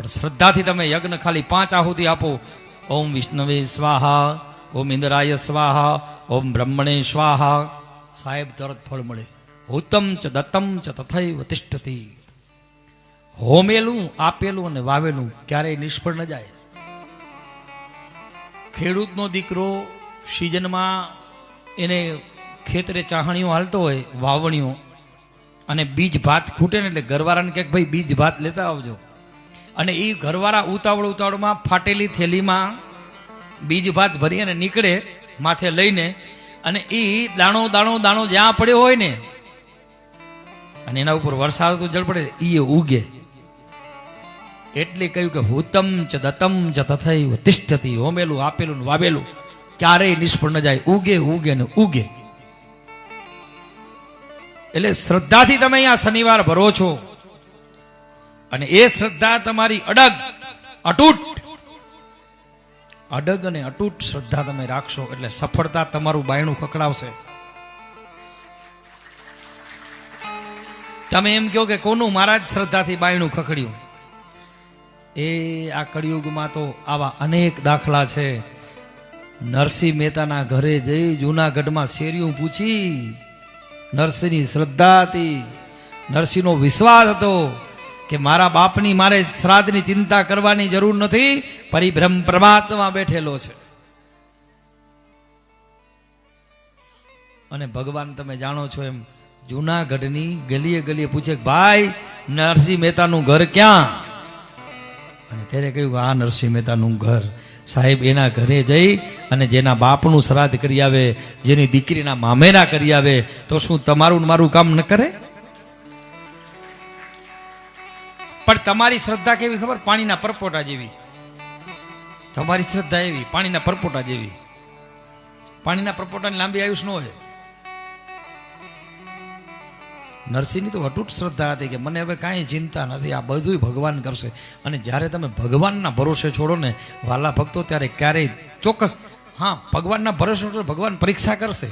પણ શ્રદ્ધાથી તમે યજ્ઞ ખાલી 5 આહુતિ આપો, ઓમ વિષ્ણવે સ્વાહા, ઓમ ઇન્દ્રાય સ્વાહા, ઓમ બ્રહ્મણે સ્વાહા, સાહેબ તરત ફળ મળે. હુતમ ચ દત્તમ ચ તથૈવ તિષ્ઠતિ. હોમેલું, આપેલું અને વાવેલું ક્યારેય નિષ્ફળ ન જાય. ખેડૂતનો દીકરો સિઝનમાં એને ખેતરે ચાહણીઓ હાલતો હોય, વાવણીઓ, અને બીજ ભાત ખૂટે ને એટલે ઘરવાળાને કહે ભાઈ બીજ ભાત લેતા આવજો. અને એ ઘરવાળા ઉતાવળમાં ફાટેલી થેલીમાં બીજ ભાત ભરી અને નીકળે માથે લઈને, અને એ દાણો દાણો દાણો જ્યાં પડ્યો હોય ને અને એના ઉપર વરસાદ તો જળ પડે એ ઉગે. એટલે કહ્યું કે હુતમ ચ દત્તમ ચ તથૈવ તિષ્ઠતિ. હોમેલું, આપેલું, વાવેલું ક્યારેય નિષ્ફળ ન જાય. ઉગે ઉગે ને ઉગે. એટલે શ્રદ્ધાથી તમે અહીંયા શનિવાર ભરો છો, અને એ શ્રદ્ધા તમારી અડગ અને અતૂટ શ્રદ્ધા તમે રાખશો એટલે સફળતા તમારું બાયણું ખખડાવશે. તમે એમ કહો કે કોનું મારા જ શ્રદ્ધાથી બાયણું ખખડ્યું? એ આ કળિયુગમાં તો આવા અનેક દાખલા છે. નરસિંહ મહેતાના ઘરે જઈ જૂનાગઢમાં શેરીઓ પૂછી. નરસિંહની શ્રદ્ધા હતી, નરસિંહનો વિશ્વાસ હતો કે મારા બાપની મારે શ્રાદ્ધની ચિંતા કરવાની જરૂર નથી, પરિબ્રહ્મ પરમાત્મા બેઠેલો છે. અને ભગવાન તમે જાણો છો એમ જૂનાગઢની ગલીએ ગલીએ પૂછે ભાઈ નરસિંહ મહેતાનું ઘર ક્યાં? અને ત્યારે કહ્યું કે આ નરસિંહ મહેતાનું ઘર. સાહેબ એના ઘરે જઈ અને જેના બાપનું શ્રાદ્ધ કરી આવે, જેની દીકરીના મામેરા કરી આવે, તો શું તમારું મારું કામ ન કરે? પણ તમારી શ્રદ્ધા કેવી ખબર? પાણીના પરપોટા જેવી. તમારી શ્રદ્ધા એવી પાણીના પરપોટા જેવી. પાણીના પરપોટાની લાંબી આયુષ ન હોય. નરસિંહની તો અતૂટ શ્રદ્ધા હતી કે મને હવે કાંઈ ચિંતા નથી, આ બધું ભગવાન કરશે. અને જ્યારે તમે ભગવાનના ભરોસે છોડો ને વાલા ભક્તો, ત્યારે ક્યારેય ચોક્કસ, હા, ભગવાનના ભરોસે છોડો, ભગવાન પરીક્ષા કરશે.